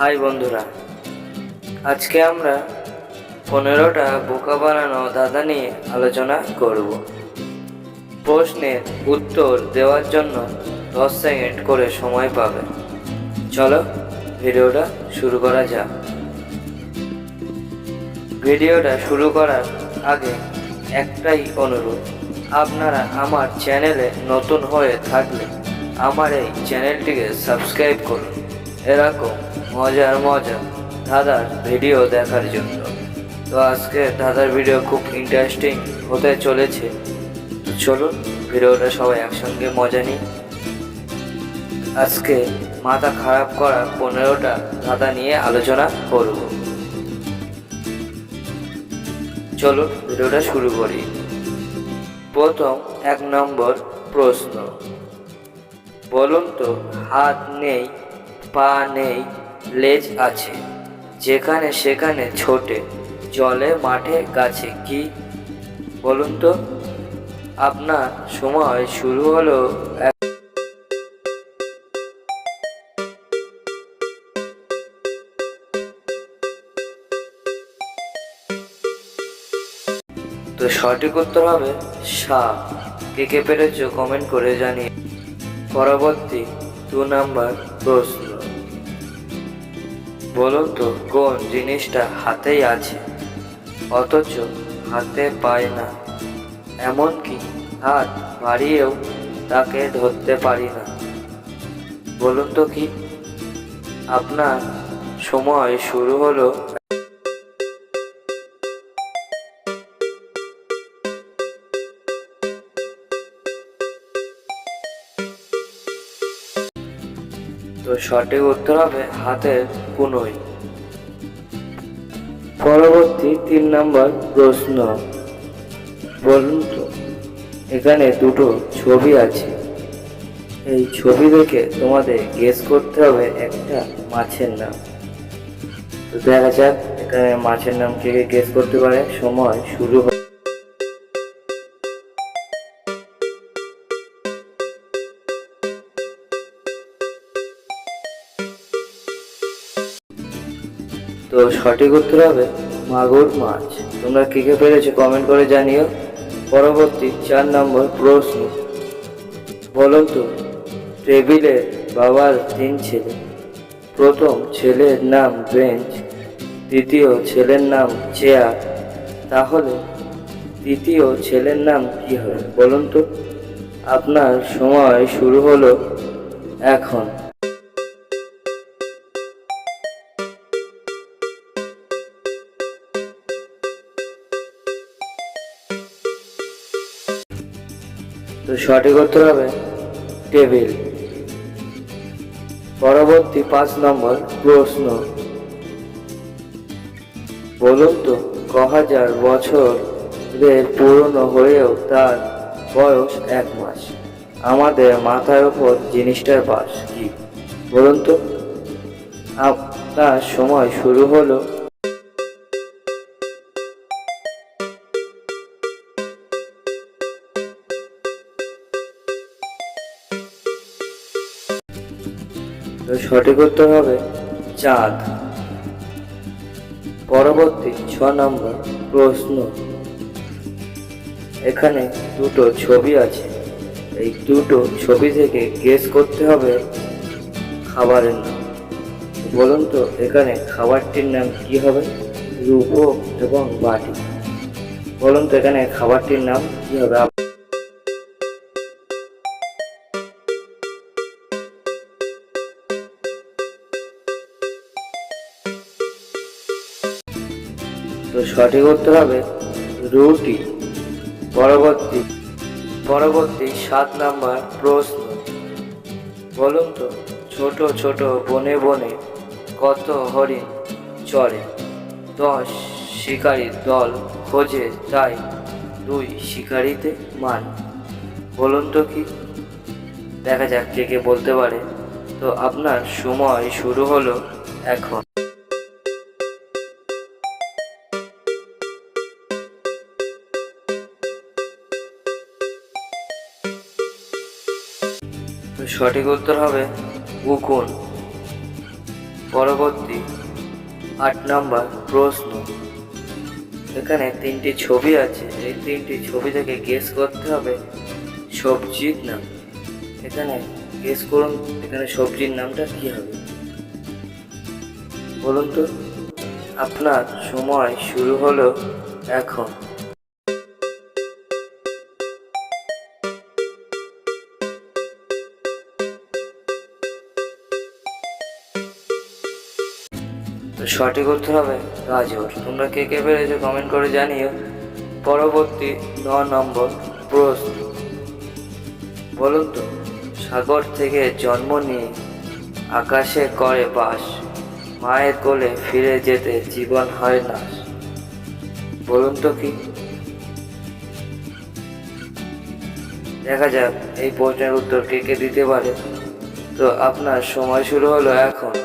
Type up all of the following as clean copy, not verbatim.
High বন্ধুরা, আজকে আমরা 15টা বোকা বানানো ধাঁধা নিয়ে আলোচনা করব। প্রশ্নের উত্তর দেওয়ার জন্য 10 সেকেন্ড করে সময় পাবে। চলো ভিডিওটা শুরু করা যাক। ভিডিওটা শুরু করার আগে একটাই অনুরোধ, আপনারা আমার চ্যানেলে নতুন হয়ে থাকলে আমার এই চ্যানেলটিকে সাবস্ক্রাইব করুন এরকম মজার ধাঁধার ভিডিও দেখার জন্য। তো আজকে ধাঁধার ভিডিও খুব ইন্টারেস্টিং হতে চলেছে। চলুন ভিডিওটা সবাই একসঙ্গে মজা নিই। আজকে মাথা খারাপ করা 15টা ধাঁধা নিয়ে আলোচনা করব। চলুন ভিডিওটা শুরু করি। প্রথম 1 নম্বর প্রশ্ন, বলুন তো হাত নেই, পা নেই, লেজ আছে, যেখানে সেখানে ছোটে, জলে মাঠে গাছে, কি? বলুন তো। আপনার সময় শুরু হলো। তো সঠিক উত্তর হবে সাপ। কে পেরেছ কমেন্ট করে জানিয়ে। পরবর্তী 2 নম্বর প্রশ্ন, বলুন তো কোন জিনিসটা হাতেই আছে অথচ হাতে পায় না, এমনকি হাত বাড়িয়েও তাকে ধরতে পারি না। বলুন তো কি? আপনার সময় শুরু হলো। তো সঠিক উত্তর হবে হাতের কনুই। পরবর্তী 3 নম্বর প্রশ্ন, বলুন তো এখানে দুটো ছবি আছে, এই ছবি দেখে তোমাদের গেস করতে হবে একটা মাছের নাম। তো দেখা যাক এখানে মাছের নাম কে গেস করতে পারে। সময় শুরু হয়। তো সঠিক উত্তর হবে মাগুর মাছ। তোমরা কে পেরেছো কমেন্ট করে জানিও। পরবর্তী 4 নম্বর প্রশ্ন, বলুন তো টেবিলে বাবার 3 ছেলে, প্রথম ছেলের নাম বেঞ্চ, দ্বিতীয় ছেলের নাম চেয়ার, তাহলে তৃতীয় ছেলের নাম কি হবে? বলুন তো। আপনার সময় শুরু হলো এখন। তো সঠিক উত্তর হবে টেবিল। পরবর্তী 5 নম্বর প্রশ্ন, বলুন তো ক,000 বছরের পুরনো হয়েও তার বয়স 1 মাস, আমাদের মাথার উপর জিনিসটার বাস, কি? বলুন তো। আপনার সময় শুরু হলো। তো সঠিক উত্তর হবে চাঁদ। পরবর্তী 6 নম্বর প্রশ্ন, এখানে দুটো ছবি আছে, এই দুটো ছবি থেকে গেস করতে হবে খাবারের নাম। বলুন তো এখানে খাবারটির নাম কি হবে? রূপক এবং বাটি। বলুন তো এখানে খাবারটির নাম কি হবে? তো সঠিক উত্তর হবে রুটি। পরবর্তী 7 নম্বর প্রশ্ন, বলুন তো ছোট ছোট বনে বনে কত হরিণ চড়ে, 10 শিকারীর দল খোঁজে তাই 2 শিকারিতে মান। বলুন তো কি? দেখা যাক কে বলতে পারে। তো আপনার সময় শুরু হলো এখন। সঠিক উত্তর হবে উকুন। পরবর্তী 8 নম্বর প্রশ্ন। এখানে 3টি ছবি আছে, এই 3টি ছবি থেকে গেস করতে হবে সবজির নাম। এখানে গেস করুন এখানে সবজির নামটা কি হবে, বলুন তো। আপনার সময় শুরু হলো এখন। সঠিক উত্তর হবে গাজর। তোমরা কে কে পেরেছো কমেন্ট করে জানিও। পরবর্তী 9 নম্বর প্রশ্ন। বলুন তো, সাগর থেকে জন্ম নিয়ে আকাশে করে বাস, মায়ের কোলে ফিরে যেতে জীবন হয় নাশ। বলুন তো কি। দেখা যাক এই প্রশ্নের উত্তর কে কে দিতে পারে। তো আপনার সময় শুরু হলো এখন।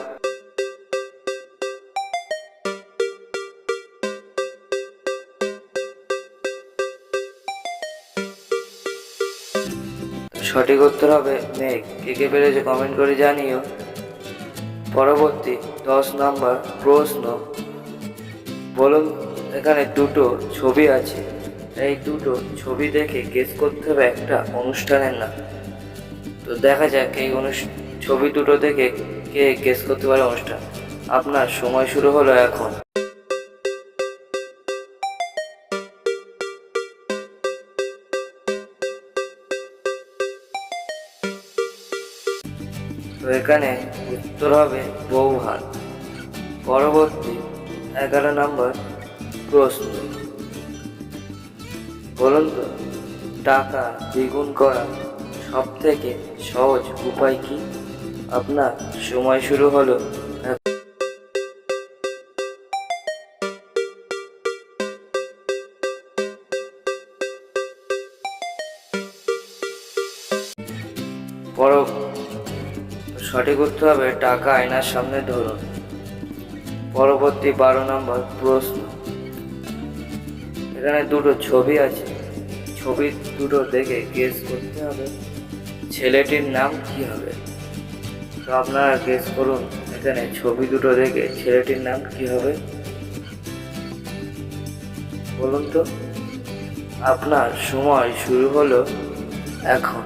সঠিক উত্তর হবে মেঘ। কে কে পেরেছে কমেন্ট করে জানিও। পরবর্তী 10 নম্বর প্রশ্ন। বলুন, এখানে দুটো ছবি আছে, এই দুটো ছবি দেখে গেস করতে হবে একটা অনুষ্ঠানের নাম। তো দেখা যাক এই ছবি দুটো দেখে কে গেস করতে পারে অনুষ্ঠান। আপনার সময় শুরু হলো এখন। তো এখানে উত্তর হবে বৌভাত। পরবর্তী 11 নম্বর প্রশ্ন। বলুন তো, টাকা দ্বিগুণ করা সব থেকে সহজ উপায় কি? আপনার সময় শুরু হলো। সঠিক উত্তর হবে টাকা আয়নার সামনে ধরুন। পরবর্তী 12 নম্বর প্রশ্ন। এখানে দুটো ছবি আছে, ছবি দুটো দেখে গেস করতে হবে ছেলেটির নাম কি হবে। তো আপনারা গেস করুন এখানে ছবি দুটো দেখে ছেলেটির নাম কি হবে, বলুন তো। আপনার সময় শুরু হলো এখন।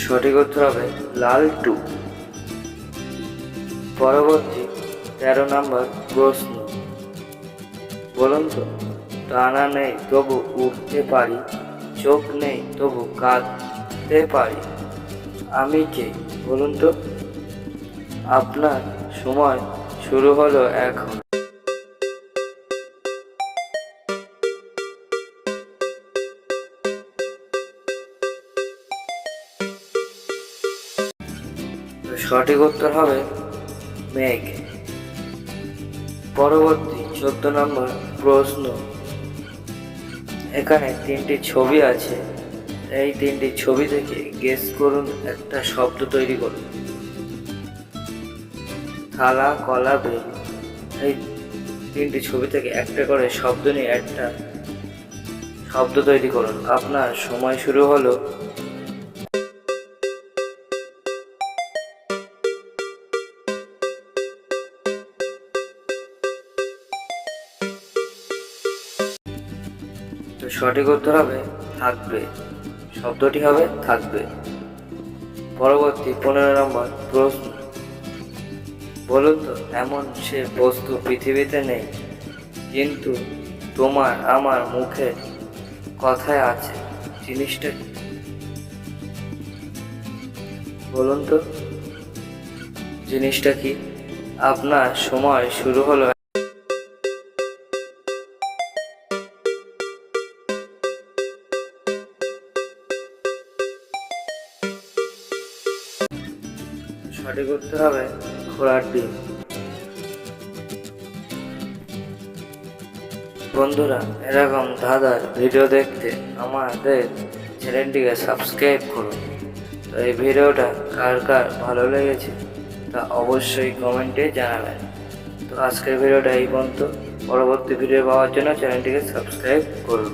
সঠিক উত্তর হবে লালটু। পরবর্তী 13 নম্বর প্রশ্ন। বলুন তো, ডানা নেই তবু উঠতে পারি, চোখ নেই তবু কাঁদতে পারি, আমি কে? বলুন তো। আপনার সময় শুরু হলো এখন। সঠিক উত্তর হবে মেঘ। পরবর্তী 14 নম্বর প্রশ্ন। এখানে 3টি ছবি আছে, এই 3টি ছবি থেকে গেস করুন একটা শব্দ তৈরি করুন। থালা, কলা, বেল। এই 3টি ছবি থেকে একটা করে শব্দ নিয়ে একটা শব্দ তৈরি করুন। আপনার সময় শুরু হলো। তো সঠিক উত্তর হবে থাকবে। শব্দটি হবে থাকবে। পরবর্তী 15 নম্বর প্রশ্ন। বলুন তো, এমন সে বস্তু পৃথিবীতে নেই কিন্তু তোমার আমার মুখে কথায় আছে, জিনিসটা কি? বলুন তো জিনিসটা কি। আপনার সময় শুরু হলো। সঠিক উত্তর হবে ঘোড়ার ডিম। বন্ধুরা, এরকম ধাঁধার ভিডিও দেখতে আমাদের চ্যানেলটিকে সাবস্ক্রাইব করুন। তো এই ভিডিওটা কার কার ভালো লেগেছে তা অবশ্যই কমেন্টে জানাবেন। তো আজকের ভিডিওটা এই পর্যন্ত। পরবর্তী ভিডিও পাওয়ার জন্য চ্যানেলটিকে সাবস্ক্রাইব করুন।